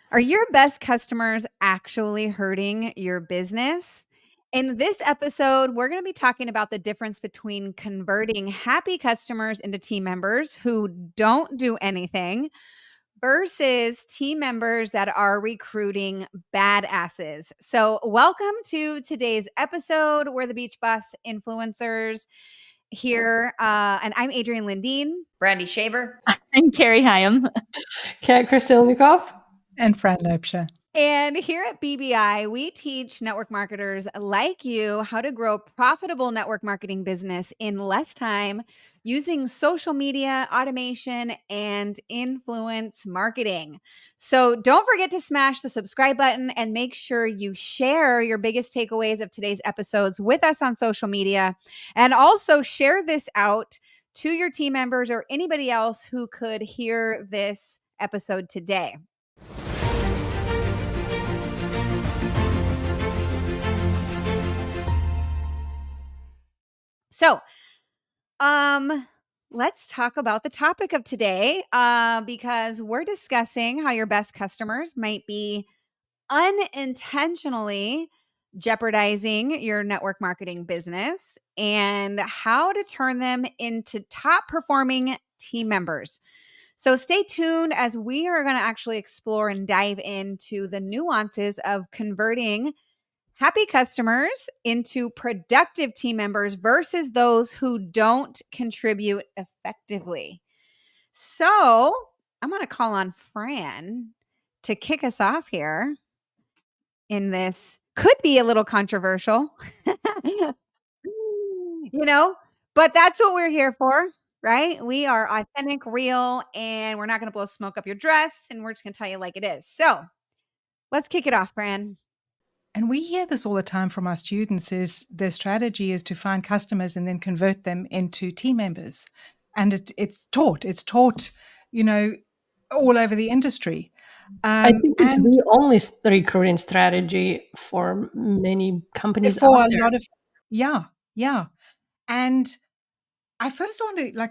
Are your best customers actually hurting your business? In this episode, we're going to be talking about the difference between converting happy customers into team members who don't do anything versus team members that are recruiting badasses. So, welcome to today's episode. We're the Beach Bus influencers here, and I'm Adrienne Lindeen. Brandy Shaver. And Carrie Hyam. Kat Krasilnikov. And Fran Loebscher. And here at BBI, we teach network marketers like you how to grow a profitable network marketing business in less time using social media, automation, and influence marketing. So don't forget to smash the subscribe button and make sure you share your biggest takeaways of today's episodes with us on social media. And also share this out to your team members or anybody else who could hear this episode today. So, let's talk about the topic of today, because we're discussing how your best customers might be unintentionally jeopardizing your network marketing business and how to turn them into top performing team members. So stay tuned as we are going to actually explore and dive into the nuances of converting happy customers into productive team members versus those who don't contribute effectively. So I'm going to call on Fran to kick us off here in this. Could be a little controversial, but that's what we're here for, right? We are authentic, real, and we're not going to blow smoke up your dress, and we're just going to tell you like it is. So let's kick it off, Fran. And we hear this all the time from our students is their strategy is to find customers and then convert them into team members. And it's taught, all over the industry. I think it's the only recruiting strategy for many companies for out a there. lot of, yeah. And I first want to,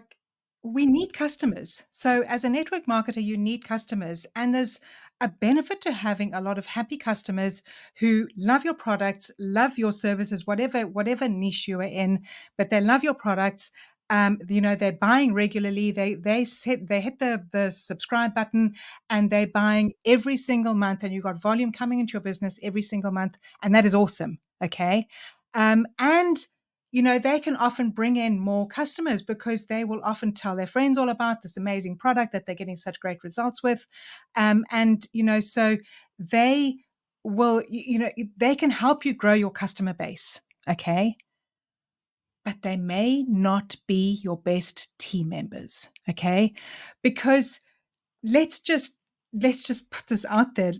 we need customers. So as a network marketer, you need customers. And there's a benefit to having a lot of happy customers who love your products, love your services, whatever niche you are in, but they love your products. They're buying regularly. They hit the subscribe button and they're buying every single month, and you've got volume coming into your business every single month, and that is awesome. Okay. They can often bring in more customers because they will often tell their friends all about this amazing product that they're getting such great results with. So they will, they can help you grow your customer base. Okay. But they may not be your best team members. Okay. Because let's just put this out there.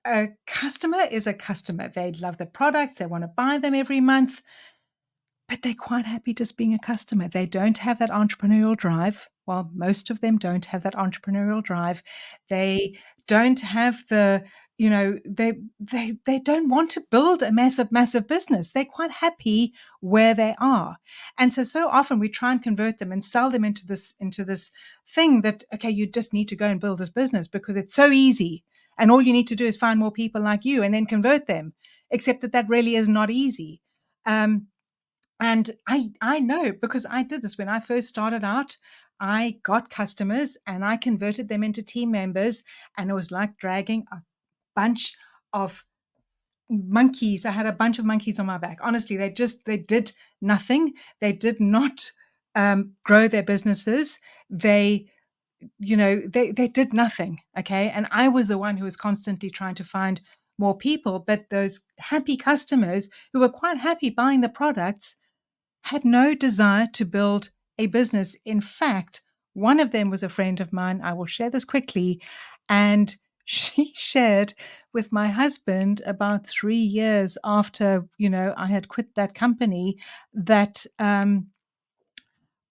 A customer is a customer. They love the products. They want to buy them every month, but they're quite happy just being a customer. They don't have that entrepreneurial drive. Well, most of them don't have that entrepreneurial drive. They don't have the, they don't want to build a massive business. They're quite happy where they are. And so often we try and convert them and sell them into this thing that, okay, you just need to go and build this business because it's so easy. And all you need to do is find more people like you and then convert them, except that really is not easy. And I know because I did this when I first started out. I got customers and I converted them into team members, and it was like dragging a bunch of monkeys. I had a bunch of monkeys on my back. Honestly, they did nothing. They did not grow their businesses. They did nothing. Okay. And I was the one who was constantly trying to find more people, but those happy customers who were quite happy buying the products had no desire to build a business. In fact, one of them was a friend of mine. I will share this quickly. And she shared with my husband about 3 years after, I had quit that company that,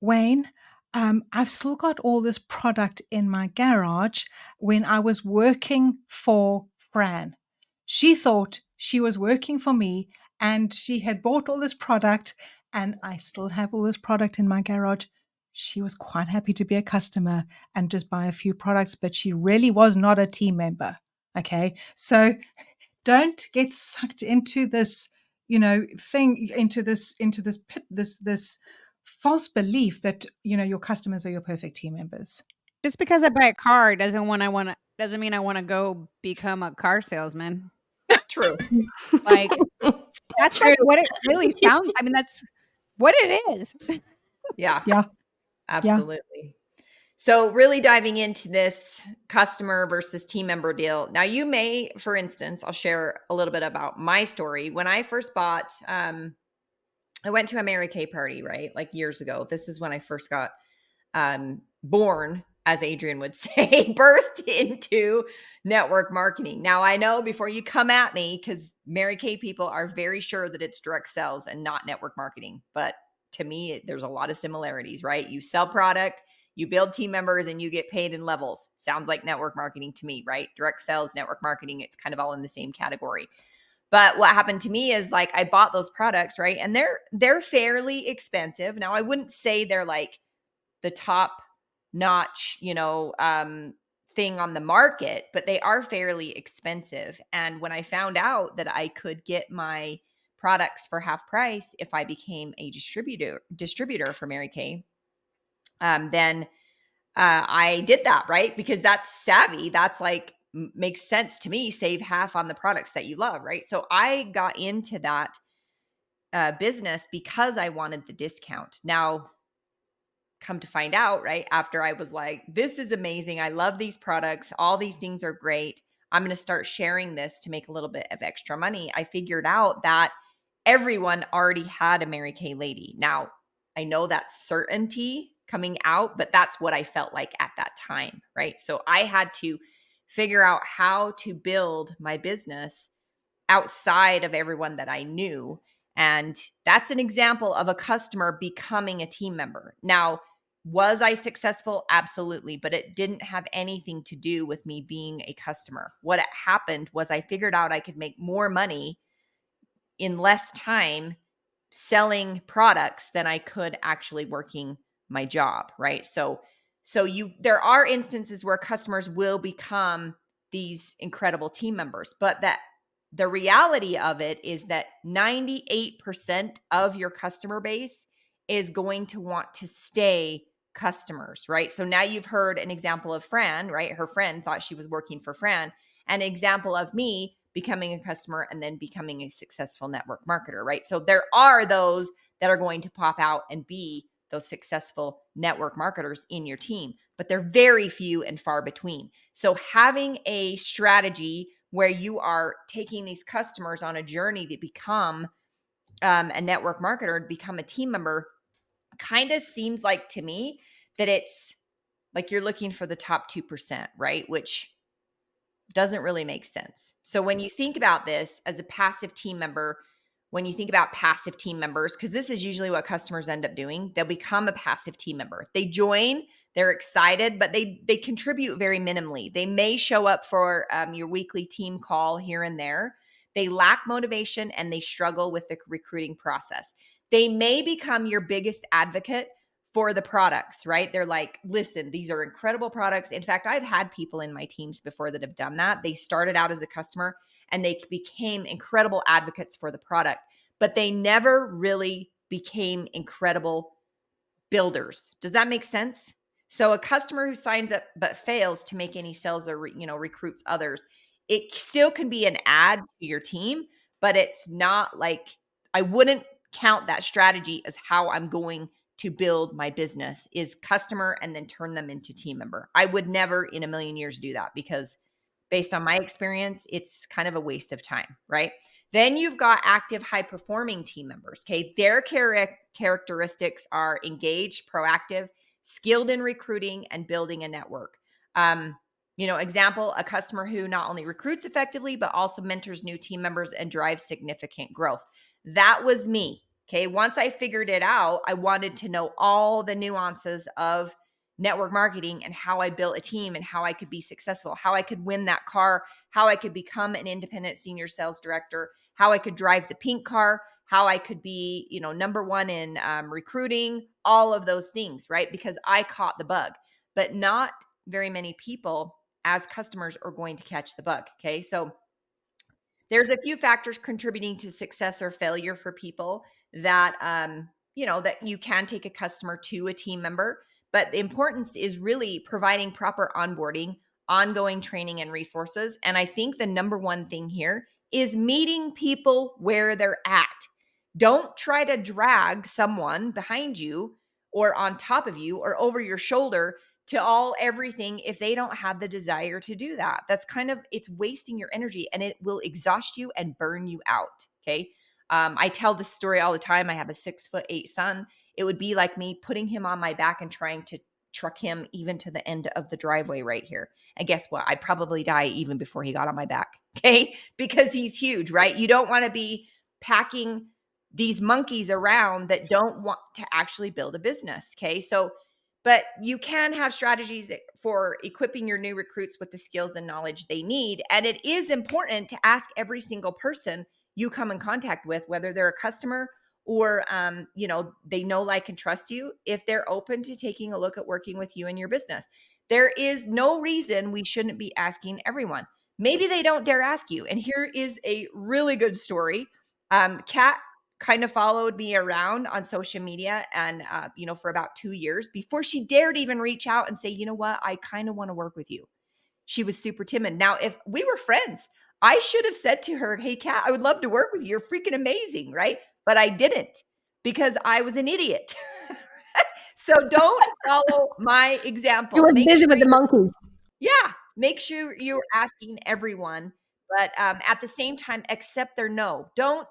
Wayne, I've still got all this product in my garage when I was working for Fran. She thought she was working for me and she had bought all this product, and I still have all this product in my garage. she was quite happy to be a customer and just buy a few products, but she really was not a team member. Okay. So don't get sucked into this, thing, into this pit, this false belief that, your customers are your perfect team members. Just because I buy a car doesn't mean I want to go become a car salesman. True. Like that's True. what it really sounds. I mean, that's what it is. Yeah. Yeah. Absolutely. So really diving into this customer versus team member deal. Now you may, for instance, I'll share a little bit about my story. When I first bought, I went to a Mary Kay party, right? Like years ago. This is when I first got born, as Adrian would say, birthed into network marketing. Now I know before you come at me, because Mary Kay people are very sure that it's direct sales and not network marketing. But to me, there's a lot of similarities, right? You sell product, you build team members, and you get paid in levels. Sounds like network marketing to me, right? Direct sales, network marketing, it's kind of all in the same category. But what happened to me is like I bought those products, right? And they're fairly expensive. Now I wouldn't say they're like the top notch, thing on the market, but they are fairly expensive. And when I found out that I could get my products for half price if I became a distributor for Mary Kay, then I did that, right? Because that's savvy. That's like makes sense to me. Save half on the products that you love, right? So I got into that business because I wanted the discount. Now, come to find out, right, after I was like, this is amazing. I love these products. All these things are great. I'm going to start sharing this to make a little bit of extra money. I figured out that everyone already had a Mary Kay lady. Now, I know that's certainty coming out, but that's what I felt like at that time, right? So I had to figure out how to build my business outside of everyone that I knew. And that's an example of a customer becoming a team member. Now, was I successful? Absolutely. But it didn't have anything to do with me being a customer. What happened was I figured out I could make more money in less time selling products than I could actually working my job, right? So there are instances where customers will become these incredible team members, but that the reality of it is that 98% of your customer base is going to want to stay customers, right? So now you've heard an example of Fran, right? Her friend thought she was working for Fran. An example of me becoming a customer and then becoming a successful network marketer, right? So there are those that are going to pop out and be those successful network marketers in your team, but they're very few and far between. So having a strategy where you are taking these customers on a journey to become a network marketer, to become a team member, kind of seems like to me that it's like you're looking for the top 2%, right? Which doesn't really make sense. So when you think about this as a passive team member, when you think about passive team members, because this is usually what customers end up doing, they'll become a passive team member. They join, they're excited, but they contribute very minimally. They may show up for your weekly team call here and there. They lack motivation and they struggle with the recruiting process. They may become your biggest advocate for the products, right? They're like, listen, these are incredible products. In fact, I've had people in my teams before that have done that. They started out as a customer and they became incredible advocates for the product, but they never really became incredible builders. Does that make sense? So a customer who signs up but fails to make any sales or recruits others, it still can be an add to your team, but it's not like, I wouldn't count that strategy as how I'm going to build my business, is customer and then turn them into team member. I would never in a million years do that, because based on my experience, it's kind of a waste of time, right? Then you've got active, high-performing team members, okay? Their characteristics are engaged, proactive, skilled in recruiting and building a network. Example, a customer who not only recruits effectively, but also mentors new team members and drives significant growth. That was me, okay? Once I figured it out, I wanted to know all the nuances of network marketing and how I built a team and how I could be successful, how I could win that car, how I could become an independent senior sales director, how I could drive the pink car, how I could be, number one in recruiting, all of those things, right? Because I caught the bug, but not very many people as customers are going to catch the bug. Okay. So there's a few factors contributing to success or failure for people that, that you can take a customer to a team member. But the importance is really providing proper onboarding, ongoing training, and resources. And I think the number one thing here is meeting people where they're at. Don't try to drag someone behind you or on top of you or over your shoulder to everything if they don't have the desire to do that. That's it's wasting your energy and it will exhaust you and burn you out. Okay. I tell this story all the time. I have a 6'8" son. It would be like me putting him on my back and trying to truck him even to the end of the driveway right here. And guess what? I'd probably die even before he got on my back. Okay. Because he's huge, right? You don't want to be packing these monkeys around that don't want to actually build a business. Okay. So, but you can have strategies for equipping your new recruits with the skills and knowledge they need. And it is important to ask every single person you come in contact with, whether they're a customer or, they know, like, and trust you, if they're open to taking a look at working with you and your business. There is no reason we shouldn't be asking everyone. Maybe they don't dare ask you. And here is a really good story. Kat kind of followed me around on social media and, for about 2 years before she dared even reach out and say, you know what, I kind of want to work with you. She was super timid. Now, if we were friends, I should have said to her, hey, Kat, I would love to work with you. You're freaking amazing, right? But I didn't because I was an idiot. So don't follow my example. You was busy with the monkeys. Yeah, make sure you're asking everyone, but at the same time, accept their no. Don't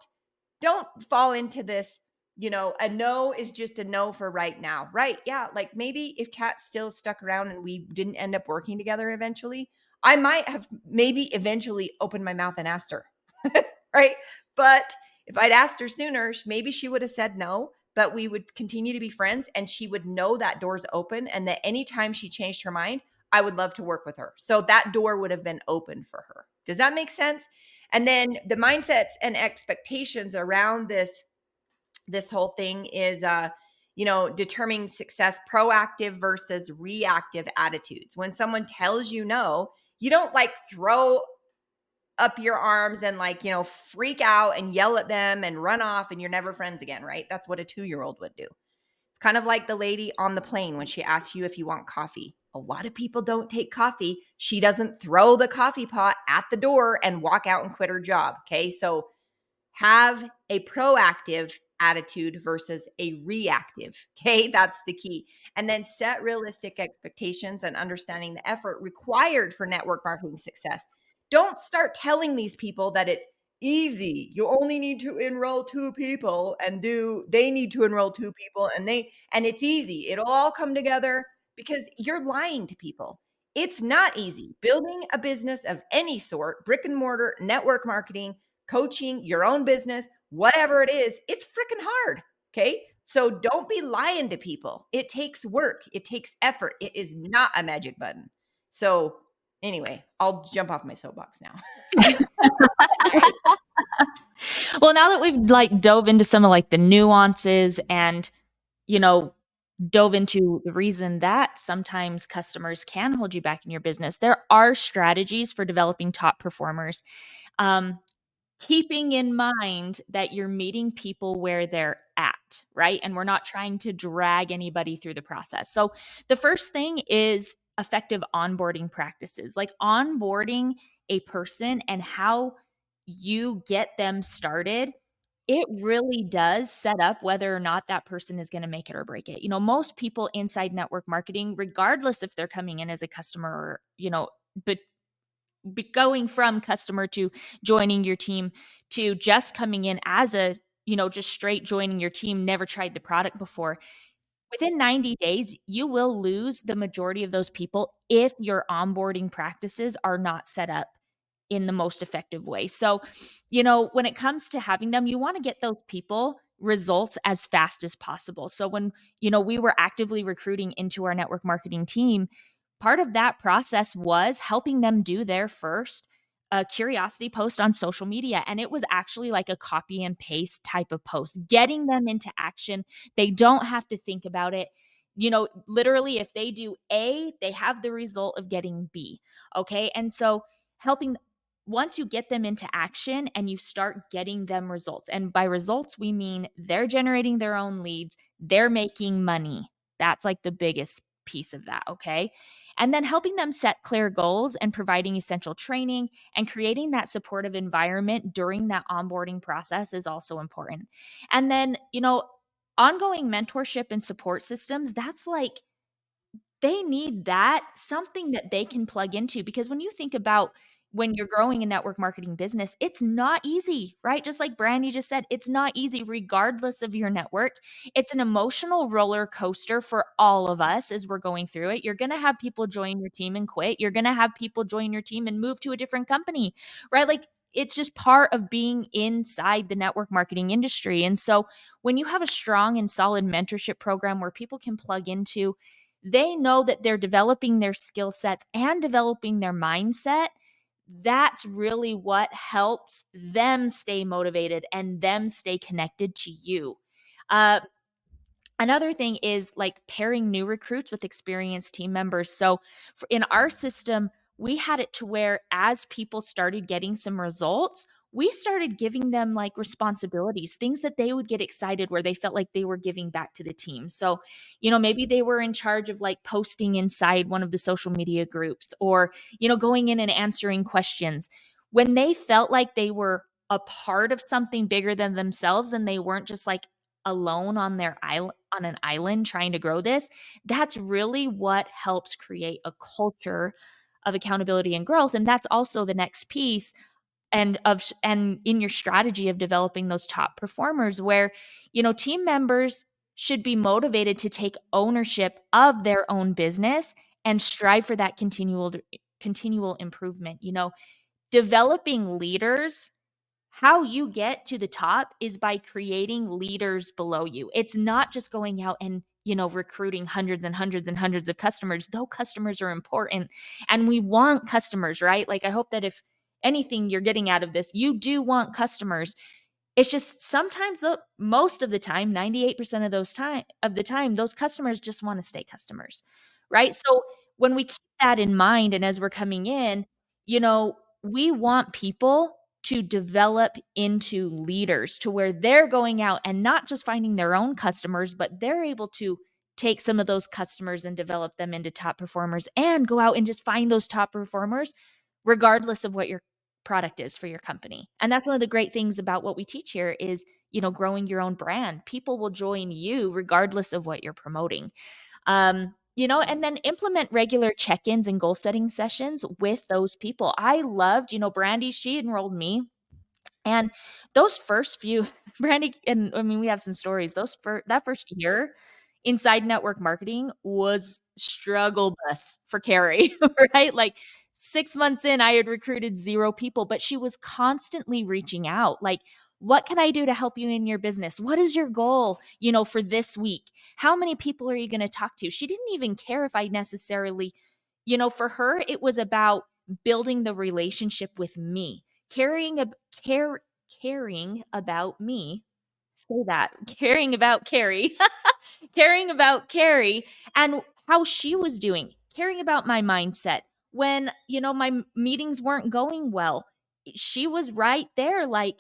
fall into this, a no is just a no for right now, right? Yeah, like maybe if Kat still stuck around and we didn't end up working together eventually, I might have maybe eventually opened my mouth and asked her, right? But if I'd asked her sooner, maybe she would have said no, but we would continue to be friends and she would know that door's open and that anytime she changed her mind, I would love to work with her. So that door would have been open for her. Does that make sense? And then the mindsets and expectations around this whole thing is, determining success, proactive versus reactive attitudes. When someone tells you no, you don't like throw up your arms and freak out and yell at them and run off and you're never friends again, right? That's what a 2-year-old would do. It's kind of like the lady on the plane when she asks you if you want coffee. A lot of people don't take coffee. She doesn't throw the coffee pot at the door and walk out and quit her job. Okay. So have a proactive attitude versus a reactive. Okay. That's the key. And then set realistic expectations and understanding the effort required for network marketing success. Don't start telling these people that it's easy. You only need to enroll 2 people and they need to enroll 2 people and it's easy. It'll all come together because you're lying to people. It's not easy. Building a business of any sort, brick and mortar, network marketing, coaching, your own business, whatever it is, it's freaking hard. Okay. So don't be lying to people. It takes work. It takes effort. It is not a magic button. So anyway, I'll jump off my soapbox now. Well, now that we've dove into some of the nuances and, dove into the reason that sometimes customers can hold you back in your business, there are strategies for developing top performers. Keeping in mind that you're meeting people where they're at, right? And we're not trying to drag anybody through the process. So the first thing is effective onboarding practices, like onboarding a person and how you get them started. It really does set up whether or not that person is going to make it or break it. Most people inside network marketing, regardless if they're coming in as a customer or, but going from customer to joining your team to just coming in as just straight joining your team, never tried the product before. Within 90 days, you will lose the majority of those people if your onboarding practices are not set up in the most effective way. So, when it comes to having them, you want to get those people results as fast as possible. So when, we were actively recruiting into our network marketing team, part of that process was helping them do their first a curiosity post on social media, and it was actually like a copy and paste type of post, getting them into action. They don't have to think about it. Literally, if they do A, they have the result of getting B. Okay. And so helping once you get them into action and you start getting them results, and by results, we mean they're generating their own leads, they're making money. That's like the biggest piece of that. Okay. And then helping them set clear goals and providing essential training and creating that supportive environment during that onboarding process is also important. And then, ongoing mentorship and support systems, that's like they need that, something that they can plug into, because when you think about when you're growing a network marketing business, it's not easy, right? Just like Brandy just said, it's not easy regardless of your network. It's an emotional roller coaster for all of us as we're going through it. You're going to have people join your team and quit. You're going to have people join your team and move to a different company, right? Like it's just part of being inside the network marketing industry. And so when you have a strong and solid mentorship program where people can plug into, they know that they're developing their skill sets and developing their mindset. That's really what helps them stay motivated and them stay connected to you. Uh, Another thing is like pairing new recruits with experienced team members. So in our system, we had it to where as people started getting some results, we started giving them like responsibilities, things that they would get excited where they felt like they were giving back to the team. So, maybe they were in charge of like posting inside one of the social media groups or, going in and answering questions. When they felt like they were a part of something bigger than themselves and they weren't just like alone on their island, on an island trying to grow this, that's really what helps create a culture of accountability and growth. And that's also the next piece and in your strategy of developing those top performers where, team members should be motivated to take ownership of their own business and strive for that continual improvement. Developing leaders, how you get to the top is by creating leaders below you. It's not just going out and, recruiting hundreds and hundreds and hundreds of customers, though customers are important and we want customers, right? Like I hope that if anything you're getting out of this, you do want customers. It's just sometimes most of the time, 98% of the time, those customers just want to stay customers, right? So when we keep that in mind and as we're coming in, we want people to develop into leaders to where they're going out and not just finding their own customers, but they're able to take some of those customers and develop them into top performers and go out and just find those top performers regardless of what your product is for your company. And that's one of the great things about what we teach here is, growing your own brand. People will join you regardless of what you're promoting. And then implement regular check-ins and goal setting sessions with those people. I loved, Brandy, she enrolled me. And those first few, Brandy, and I mean, we have some stories. That first year inside network marketing was struggle bus for Carrie, right? Like 6 months in, I had recruited 0 people, but she was constantly reaching out. Like, what can I do to help you in your business? What is your goal, for this week? How many people are you going to talk to? She didn't even care if I necessarily, for her, it was about building the relationship with me, caring about me. Say that. Caring about Carrie. Caring about Carrie and how she was doing, caring about my mindset. When, my meetings weren't going well, she was right there, like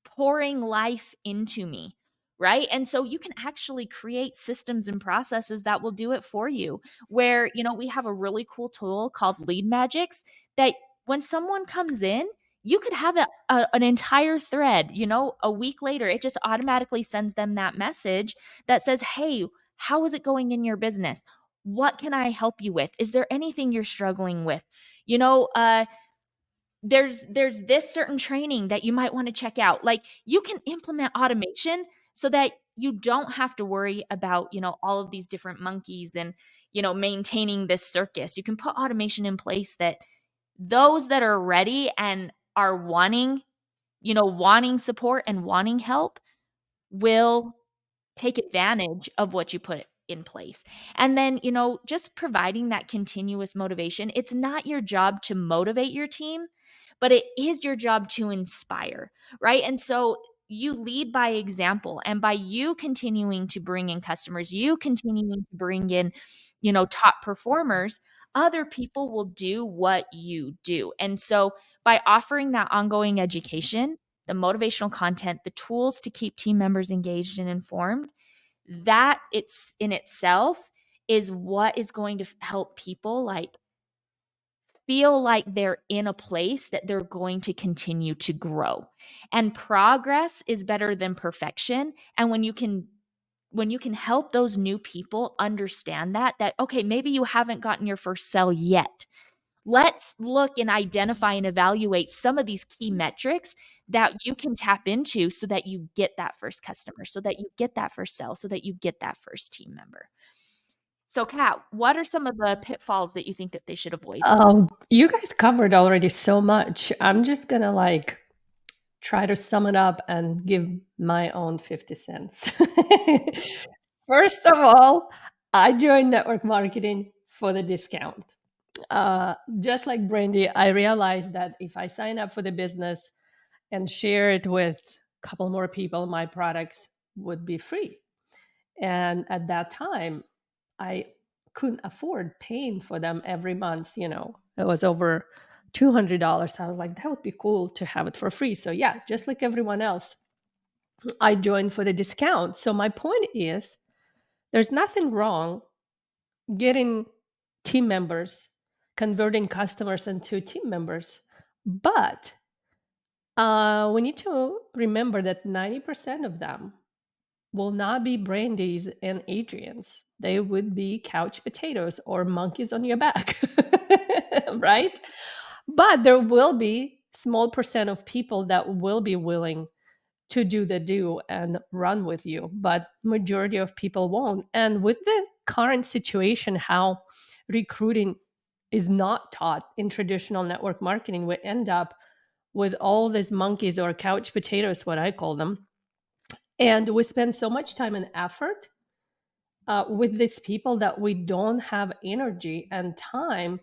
pouring life into me. Right. And so you can actually create systems and processes that will do it for you. Where, we have a really cool tool called Lead Magics that when someone comes in, you could have an entire thread, a week later, it just automatically sends them that message that says, hey, how is it going in your business? What can I help you with? Is there anything you're struggling with? There's this certain training that you might want to check out. Like you can implement automation so that you don't have to worry about, all of these different monkeys and, maintaining this circus. You can put automation in place that those that are ready and are wanting support and wanting help will take advantage of what you put in place. And then, just providing that continuous motivation. It's not your job to motivate your team, but it is your job to inspire, right? And so you lead by example, and by you continuing to bring in customers, you continuing to bring in, top performers, other people will do what you do. And so by offering that ongoing education, the motivational content, the tools to keep team members engaged and informed, that it's in itself is what is going to help people feel like they're in a place that they're going to continue to grow. And progress is better than perfection. And when you can help those new people understand that okay, maybe you haven't gotten your first sale yet. Let's look and identify and evaluate some of these key metrics that you can tap into so that you get that first customer, so that you get that first sale, so that you get that first team member. So, Kat, what are some of the pitfalls that you think that they should avoid? You guys covered already so much. I'm just gonna try to sum it up and give my own 50 cents. First of all, I joined network marketing for the discount. Just like Brandy, I realized that if I sign up for the business and share it with a couple more people, my products would be free. And at that time, I couldn't afford paying for them every month. It was over $200. I was like, that would be cool to have it for free. So yeah, just like everyone else, I joined for the discount. So my point is, there's nothing wrong getting team members, converting customers into team members. But we need to remember that 90% of them will not be Brandy's and Adrian's. They would be couch potatoes or monkeys on your back, right? But there will be small percent of people that will be willing to do the do and run with you, but majority of people won't. And with the current situation, how recruiting is not taught in traditional network marketing, we end up with all these monkeys or couch potatoes, what I call them. And we spend so much time and effort with these people that we don't have energy and time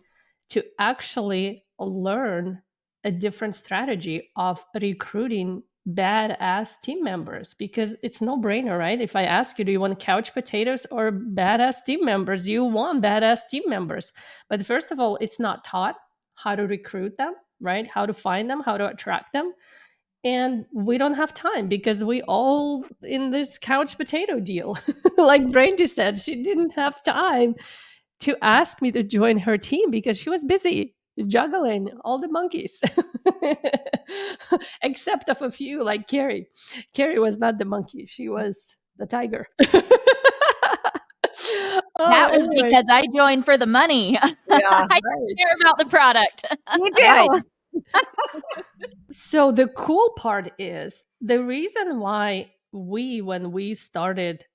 to actually learn a different strategy of recruiting badass team members, because it's no brainer, right? If I ask you, do you want couch potatoes or badass team members? You want badass team members. But first of all, it's not taught how to recruit them, right? How to find them, how to attract them. And we don't have time because we all in this couch potato deal. Like Brandy said, she didn't have time to ask me to join her team because she was busy juggling all the monkeys. Except of a few, like Carrie. Carrie was not the monkey, she was the tiger. That was Anyway. because I joined for the money. Yeah, I right. don't care about the product. You do. Right. So the cool part is the reason why when we started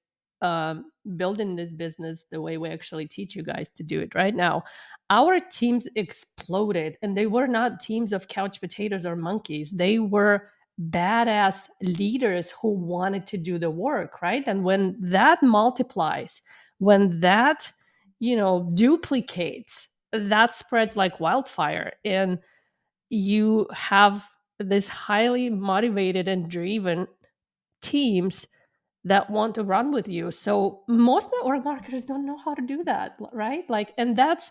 building this business the way we actually teach you guys to do it right now, our teams exploded, and they were not teams of couch potatoes or monkeys. They were badass leaders who wanted to do the work, right? And when that multiplies, when that duplicates, that spreads like wildfire, and you have this highly motivated and driven teams that want to run with you. So most network marketers don't know how to do that, right? And that's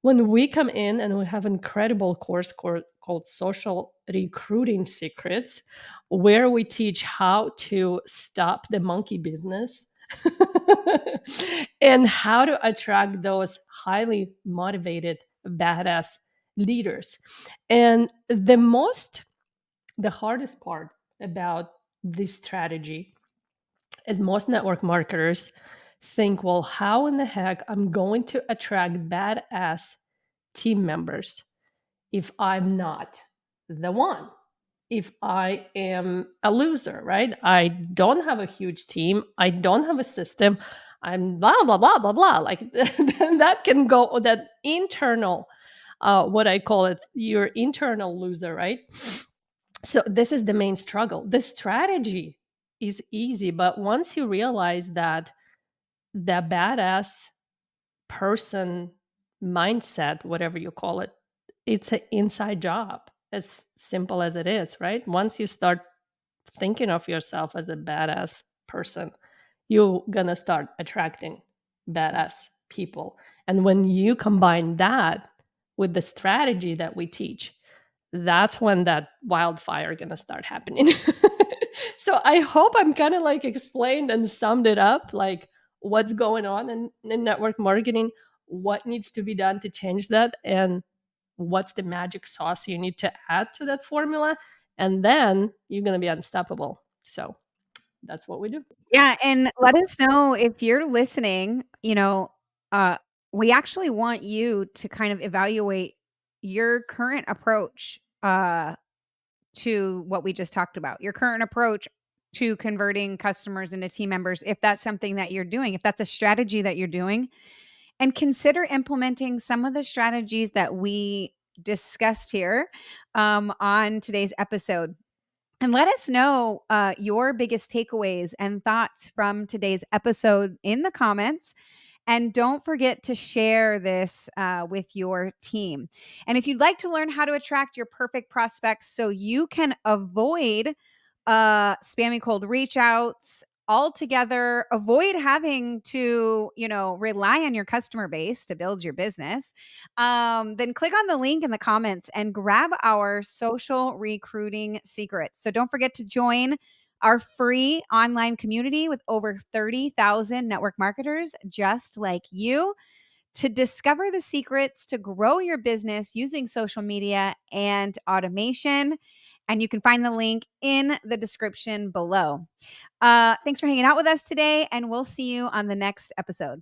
when we come in, and we have an incredible course called Social Recruiting Secrets, where we teach how to stop the monkey business and how to attract those highly motivated, badass leaders. And the hardest part about this strategy is most network marketers think, well, how in the heck I'm going to attract badass team members if I'm not the one? If I am a loser, right? I don't have a huge team. I don't have a system. I'm blah, blah, blah, blah, blah. Like that can go, that internal, what I call it, your internal loser, right? So this is the main struggle. The strategy is easy, but once you realize that the badass person mindset, whatever you call it, it's an inside job, as simple as it is, right? Once you start thinking of yourself as a badass person, you're gonna start attracting badass people. And when you combine that with the strategy that we teach, that's when that wildfire gonna start happening. So I hope I'm kind of like explained and summed it up, like what's going on in network marketing, what needs to be done to change that, and what's the magic sauce you need to add to that formula, and then you're going to be unstoppable. So that's what we do. Yeah, and let us know if you're listening, uh, we actually want you to kind of evaluate your current approach, to what we just talked about, your current approach to converting customers into team members, if that's something that you're doing, if that's a strategy that you're doing, and consider implementing some of the strategies that we discussed here, on today's episode. And let us know your biggest takeaways and thoughts from today's episode in the comments. And don't forget to share this with your team. And if you'd like to learn how to attract your perfect prospects so you can avoid spammy cold reach outs altogether, avoid having to, rely on your customer base to build your business, then click on the link in the comments and grab our social recruiting secrets. So don't forget to join our free online community with over 30,000 network marketers just like you to discover the secrets to grow your business using social media and automation. And you can find the link in the description below. Thanks for hanging out with us today, and we'll see you on the next episode.